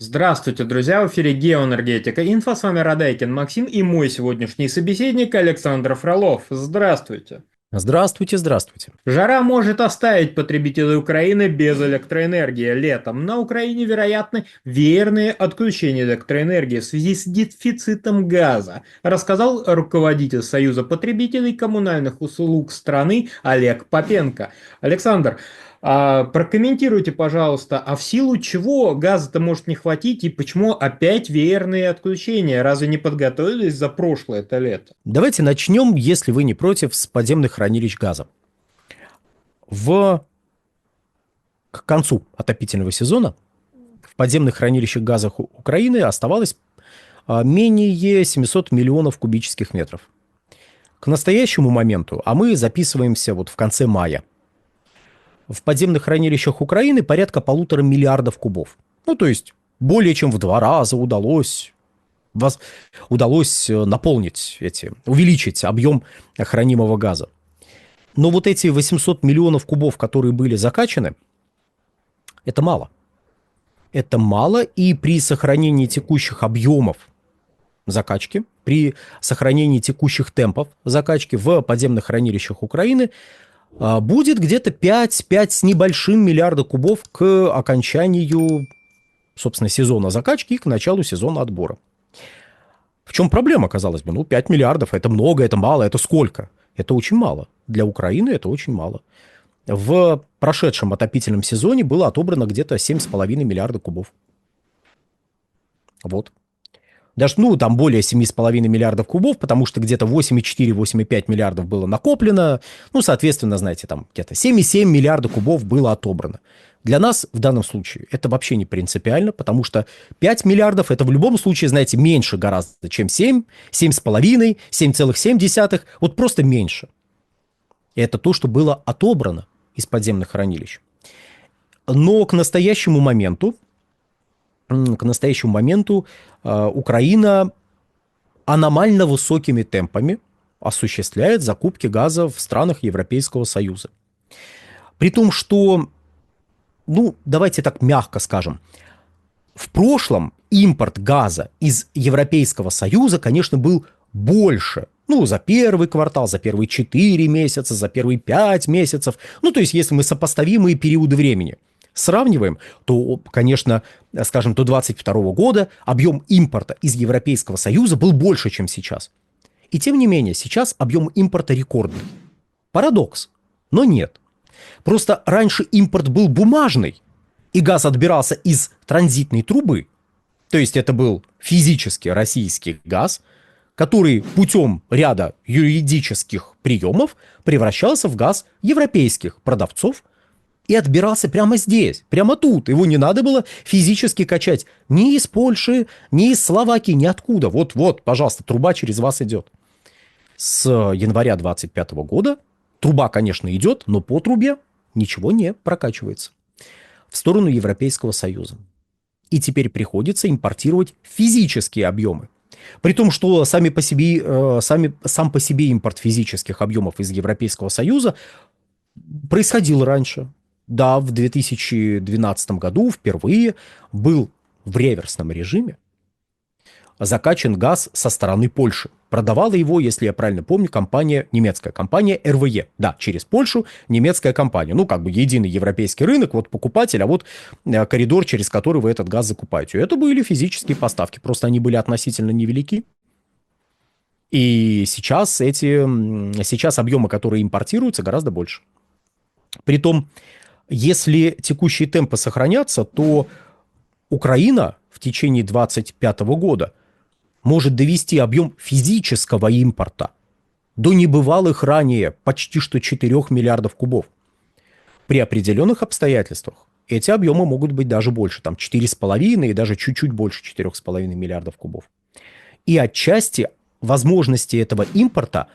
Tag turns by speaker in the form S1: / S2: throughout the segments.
S1: Здравствуйте, друзья! В эфире Геоэнергетика Инфо. С вами Радайкин Максим и мой сегодняшний собеседник Александр Фролов. Здравствуйте!
S2: Здравствуйте, здравствуйте.
S1: Жара может оставить потребителей Украины без электроэнергии. Летом на Украине вероятны веерные отключения электроэнергии в связи с дефицитом газа, рассказал руководитель Союза потребителей коммунальных услуг страны Олег Попенко. Александр, прокомментируйте, пожалуйста, а в силу чего газа-то может не хватить и почему опять веерные отключения? Разве не подготовились за прошлое это лето?
S2: Давайте начнем, если вы не против, с подземных хранилищ газа. К концу отопительного сезона в подземных хранилищах газа Украины оставалось менее 700 миллионов кубических метров. К настоящему моменту, а мы записываемся вот в конце мая, в подземных хранилищах Украины порядка 1,5 миллиарда кубов. Ну, то есть более чем в 2 раза удалось наполнить увеличить объем хранимого газа. Но вот эти 800 миллионов кубов, которые были закачаны, это мало. Это мало, и при сохранении текущих объемов закачки, при сохранении текущих темпов закачки в подземных хранилищах Украины будет где-то 5 с небольшим миллиарда кубов к окончанию, собственно, сезона закачки и к началу сезона отбора. В чем проблема, казалось бы? 5 миллиардов – это много, это мало, это сколько? Это очень мало. Для Украины это очень мало. В прошедшем отопительном сезоне было отобрано где-то 7,5 миллиарда кубов. Вот. Даже, там более 7,5 миллиардов кубов, потому что где-то 8,4-8,5 миллиардов было накоплено. Соответственно, знаете, там где-то 7,7 миллиарда кубов было отобрано. Для нас в данном случае это вообще не принципиально, потому что 5 миллиардов это в любом случае, знаете, меньше гораздо, чем 7, 7,5, 7,7, вот просто меньше. И это то, что было отобрано из подземных хранилищ. Но к настоящему моменту Украина аномально высокими темпами осуществляет закупки газа в странах Европейского Союза. При том, что, давайте так мягко скажем, в прошлом импорт газа из Европейского Союза, конечно, был больше. За первый квартал, за первые 4 месяца, за первые 5 месяцев. То есть, если мы сопоставимые периоды времени сравниваем, то, конечно, скажем, до 2022 года объем импорта из Европейского Союза был больше, чем сейчас. И тем не менее, сейчас объем импорта рекордный. Парадокс, но нет. Просто раньше импорт был бумажный, и газ отбирался из транзитной трубы. То есть это был физически российский газ, который путем ряда юридических приемов превращался в газ европейских продавцов и отбирался прямо здесь, прямо тут. Его не надо было физически качать ни из Польши, ни из Словакии, ниоткуда. Вот, пожалуйста, труба через вас идет. С января 2025 года труба, конечно, идет, но по трубе ничего не прокачивается в сторону Европейского Союза. И теперь приходится импортировать физические объемы. При том, что сам по себе импорт физических объемов из Европейского Союза происходил раньше. Да, в 2012 году впервые был в реверсном режиме закачан газ со стороны Польши. Продавала его, если я правильно помню, немецкая компания РВЕ. Да, через Польшу немецкая компания. Единый европейский рынок, вот покупатель, а вот коридор, через который вы этот газ закупаете. Это были физические поставки, просто они были относительно невелики. И сейчас объемы, которые импортируются, гораздо больше. Притом, если текущие темпы сохранятся, то Украина в течение 2025 года может довести объем физического импорта до небывалых ранее почти что 4 миллиардов кубов. При определенных обстоятельствах эти объемы могут быть даже больше, там 4,5 и даже чуть-чуть больше 4,5 миллиардов кубов. И отчасти возможности этого импорта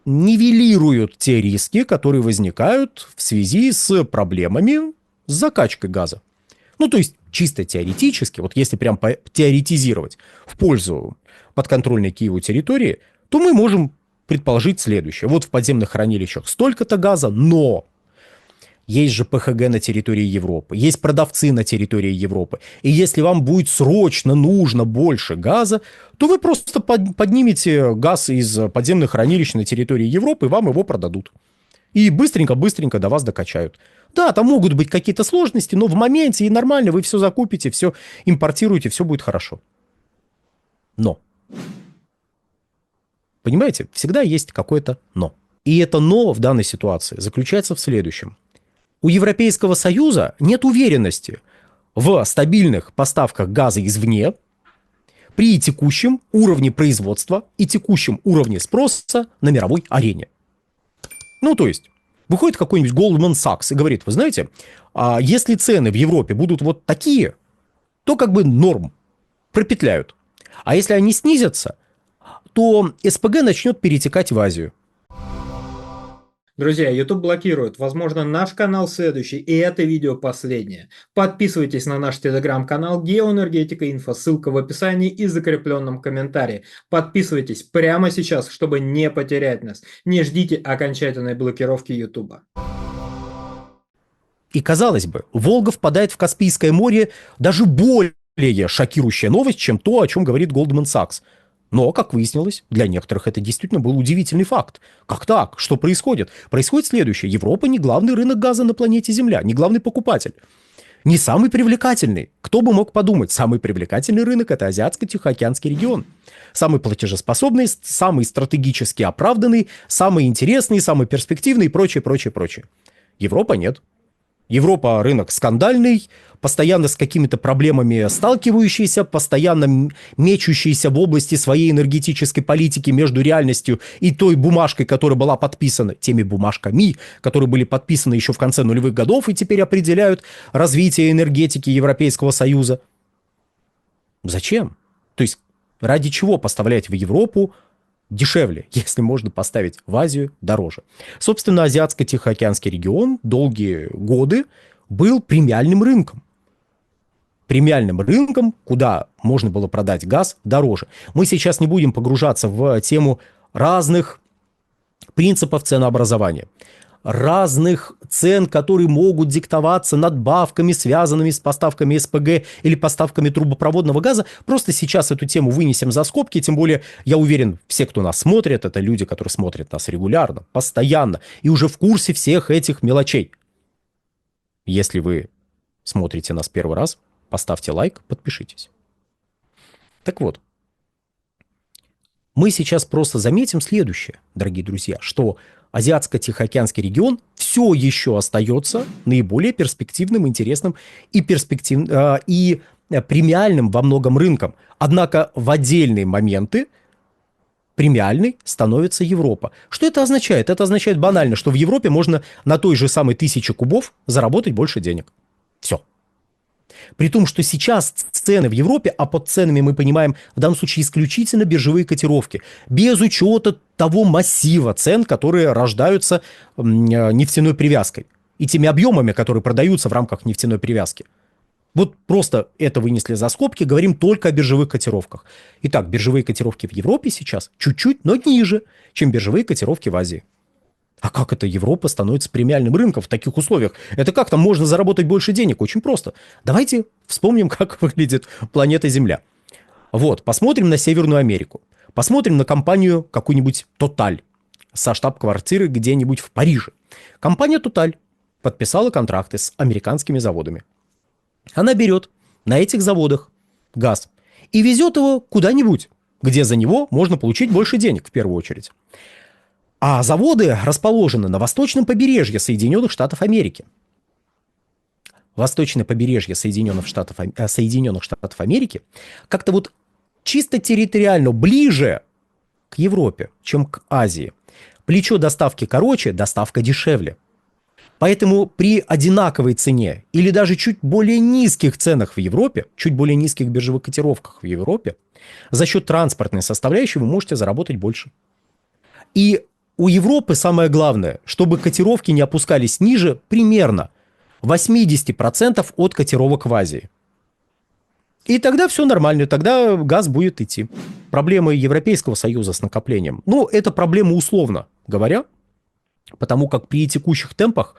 S2: нивелируют те риски, которые возникают в связи с проблемами с закачкой газа. То есть чисто теоретически, вот если прям теоретизировать в пользу подконтрольной Киеву территории, то мы можем предположить следующее. Вот в подземных хранилищах столько-то газа, но есть же ПХГ на территории Европы, есть продавцы на территории Европы. И если вам будет срочно нужно больше газа, то вы просто поднимете газ из подземных хранилищ на территории Европы, и вам его продадут. И быстренько-быстренько до вас докачают. Да, там могут быть какие-то сложности, но в моменте и нормально вы все закупите, все импортируете, все будет хорошо. Но, понимаете, всегда есть какое-то но. И это но в данной ситуации заключается в следующем. У Европейского Союза нет уверенности в стабильных поставках газа извне при текущем уровне производства и текущем уровне спроса на мировой арене. Ну, то есть, выходит какой-нибудь Goldman Sachs и говорит, вы знаете, если цены в Европе будут вот такие, то как бы норм, пропетляют. А если они снизятся, то СПГ начнет перетекать в Азию.
S1: Друзья, YouTube блокирует. Возможно, наш канал следующий, и это видео последнее. Подписывайтесь на наш телеграм-канал Геоэнергетика Инфо, ссылка в описании и закрепленном комментарии. Подписывайтесь прямо сейчас, чтобы не потерять нас. Не ждите окончательной блокировки YouTube.
S2: И, казалось бы, Волга впадает в Каспийское море, даже более шокирующая новость, чем то, о чем говорит Goldman Sachs. Но, как выяснилось, для некоторых это действительно был удивительный факт. Как так? Что происходит? Происходит следующее. Европа не главный рынок газа на планете Земля, не главный покупатель. Не самый привлекательный. Кто бы мог подумать, самый привлекательный рынок – это Азиатско-Тихоокеанский регион. Самый платежеспособный, самый стратегически оправданный, самый интересный, самый перспективный и прочее, прочее, прочее. Европа нет. Европа рынок скандальный, постоянно с какими-то проблемами сталкивающийся, постоянно мечущийся в области своей энергетической политики между реальностью и той бумажкой, которая была подписана, теми бумажками, которые были подписаны еще в конце нулевых годов и теперь определяют развитие энергетики Европейского Союза. Зачем? То есть ради чего поставлять в Европу дешевле, если можно поставить в Азию дороже. Собственно, Азиатско-Тихоокеанский регион долгие годы был премиальным рынком. Премиальным рынком, куда можно было продать газ дороже. Мы сейчас не будем погружаться в тему разных принципов ценообразования, разных цен, которые могут диктоваться надбавками, связанными с поставками СПГ или поставками трубопроводного газа. Просто сейчас эту тему вынесем за скобки, тем более, я уверен, все, кто нас смотрит, это люди, которые смотрят нас регулярно, постоянно и уже в курсе всех этих мелочей. Если вы смотрите нас первый раз, поставьте лайк, подпишитесь. Так вот, мы сейчас просто заметим следующее, дорогие друзья, что Азиатско-Тихоокеанский регион все еще остается наиболее перспективным, интересным и премиальным во многом рынком. Однако в отдельные моменты премиальной становится Европа. Что это означает? Это означает банально, что в Европе можно на той же самой 1000 кубов заработать больше денег. Все. При том, что сейчас цены в Европе, а под ценами мы понимаем в данном случае исключительно биржевые котировки, без учета того массива цен, которые рождаются нефтяной привязкой и теми объемами, которые продаются в рамках нефтяной привязки. Вот просто это вынесли за скобки, говорим только о биржевых котировках. Итак, биржевые котировки в Европе сейчас чуть-чуть, но ниже, чем биржевые котировки в Азии. А как это Европа становится премиальным рынком в таких условиях? Это как там можно заработать больше денег? Очень просто. Давайте вспомним, как выглядит планета Земля. Вот, посмотрим на Северную Америку. Посмотрим на компанию какую-нибудь Total со штаб-квартиры где-нибудь в Париже. Компания Total подписала контракты с американскими заводами. Она берет на этих заводах газ и везет его куда-нибудь, где за него можно получить больше денег в первую очередь. А заводы расположены на восточном побережье Соединенных Штатов Америки. Восточное побережье Соединенных Штатов Америки как-то вот чисто территориально ближе к Европе, чем к Азии. Плечо доставки короче, доставка дешевле. Поэтому при одинаковой цене или даже чуть более низких ценах в Европе, чуть более низких биржевых котировках в Европе, за счет транспортной составляющей вы можете заработать больше. И у Европы самое главное, чтобы котировки не опускались ниже примерно 80% от котировок в Азии. И тогда все нормально, тогда газ будет идти. Проблемы Европейского Союза с накоплением. Ну, это проблема условно говоря, потому как при текущих темпах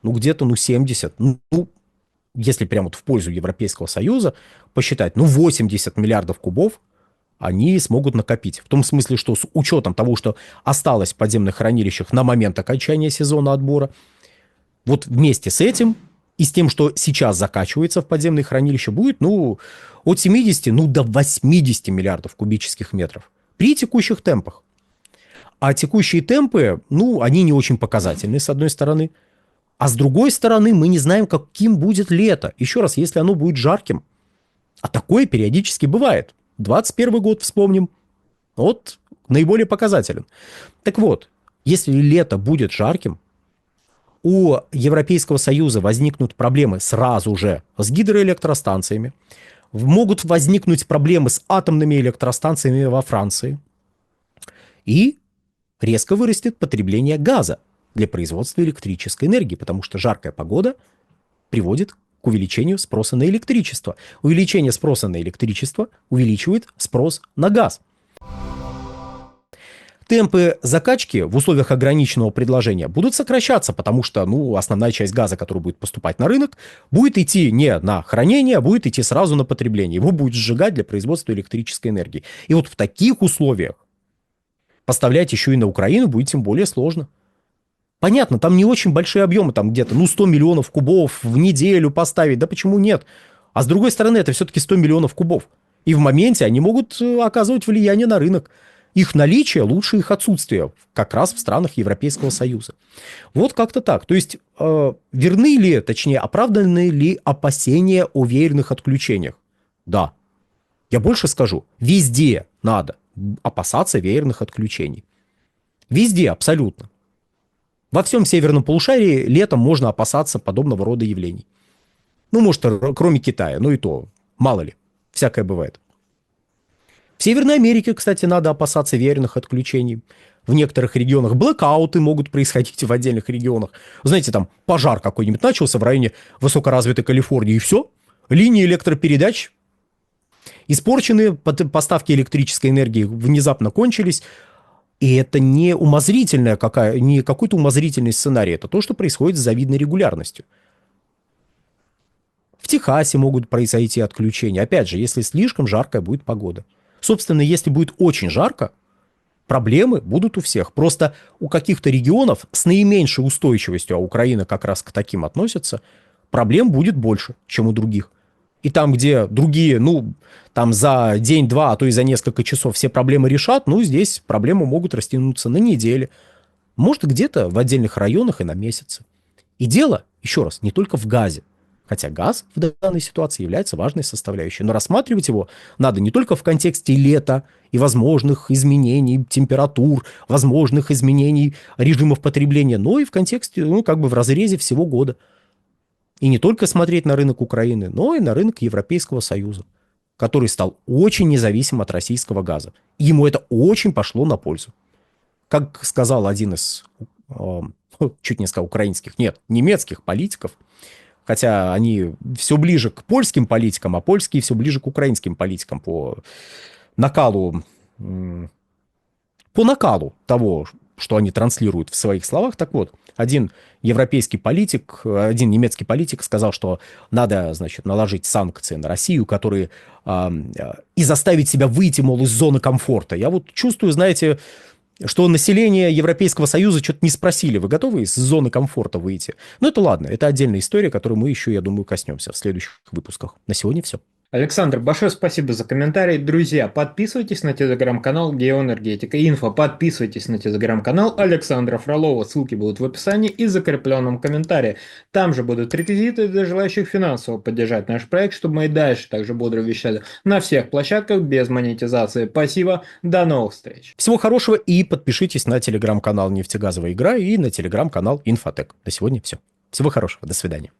S2: ну, где-то, ну, 70, ну, если прямо вот в пользу Европейского Союза посчитать, ну, 80 миллиардов кубов они смогут накопить. В том смысле, что с учетом того, что осталось в подземных хранилищах на момент окончания сезона отбора, вот вместе с этим и с тем, что сейчас закачивается в подземные хранилища, будет, ну, от 70, ну, до 80 миллиардов кубических метров при текущих темпах. А текущие темпы, ну, они не очень показательны, с одной стороны. А с другой стороны, мы не знаем, каким будет лето. Еще раз, если оно будет жарким. А такое периодически бывает. 21 год вспомним. Вот наиболее показателен. Так вот, если лето будет жарким, у Европейского Союза возникнут проблемы сразу же с гидроэлектростанциями, могут возникнуть проблемы с атомными электростанциями во Франции, и резко вырастет потребление газа для производства электрической энергии, потому что жаркая погода приводит к увеличению спроса на электричество. Увеличение спроса на электричество увеличивает спрос на газ. Темпы закачки в условиях ограниченного предложения будут сокращаться, потому что, ну, основная часть газа, который будет поступать на рынок, будет идти не на хранение, а будет идти сразу на потребление. Его будет сжигать для производства электрической энергии. И вот в таких условиях поставлять еще и на Украину будет тем более сложно. Понятно, там не очень большие объемы, там где-то, ну, 100 миллионов кубов в неделю поставить, да почему нет? А с другой стороны, это все-таки 100 миллионов кубов. И в моменте они могут оказывать влияние на рынок. Их наличие лучше их отсутствия, как раз в странах Европейского Союза. Вот как-то так. То есть, верны ли, точнее, оправданы ли опасения о веерных отключениях? Да. Я больше скажу. Везде надо опасаться веерных отключений. Везде, абсолютно. Во всем северном полушарии летом можно опасаться подобного рода явлений. Ну, может, кроме Китая, ну и то, мало ли, всякое бывает. В Северной Америке, кстати, надо опасаться веерных отключений. В некоторых регионах блэкауты могут происходить в отдельных регионах. Знаете, там пожар какой-нибудь начался в районе высокоразвитой Калифорнии, и все. Линии электропередач испорчены, поставки электрической энергии внезапно кончились. И это не умозрительная не какой-то умозрительный сценарий, это то, что происходит с завидной регулярностью. В Техасе могут произойти отключения. Опять же, если слишком жаркая будет погода. Собственно, если будет очень жарко, проблемы будут у всех. Просто у каких-то регионов с наименьшей устойчивостью, а Украина как раз к таким относится, проблем будет больше, чем у других. И там, где другие, ну, там за день-два, а то и за несколько часов все проблемы решат, ну, здесь проблемы могут растянуться на недели. Может, где-то в отдельных районах и на месяцы. И дело, еще раз, не только в газе. Хотя газ в данной ситуации является важной составляющей. Но рассматривать его надо не только в контексте лета и возможных изменений температур, возможных изменений режимов потребления, но и в контексте, ну, как бы в разрезе всего года. И не только смотреть на рынок Украины, но и на рынок Европейского Союза, который стал очень независим от российского газа. И ему это очень пошло на пользу. Как сказал один из, чуть не сказал украинских, нет, немецких политиков, хотя они все ближе к польским политикам, а польские все ближе к украинским политикам по накалу того, что они транслируют в своих словах. Так вот, один европейский политик, один немецкий политик сказал, что надо, значит, наложить санкции на Россию, которые и заставить себя выйти, мол, из зоны комфорта. Я вот чувствую, знаете, что население Европейского Союза что-то не спросили, вы готовы из зоны комфорта выйти? Ну, это ладно, это отдельная история, которую мы еще, я думаю, коснемся в следующих выпусках. На сегодня все.
S1: Александр, большое спасибо за комментарий. Друзья, подписывайтесь на телеграм-канал Геоэнергетика Инфо, подписывайтесь на телеграм-канал Александра Фролова, ссылки будут в описании и закрепленном комментарии. Там же будут реквизиты для желающих финансово поддержать наш проект, чтобы мы и дальше также бодро вещали на всех площадках без монетизации. Спасибо, до новых встреч.
S2: Всего хорошего и подпишитесь на телеграм-канал «Нефтегазовая игра» и на телеграм-канал «Инфотек». На сегодня все. Всего хорошего, до свидания.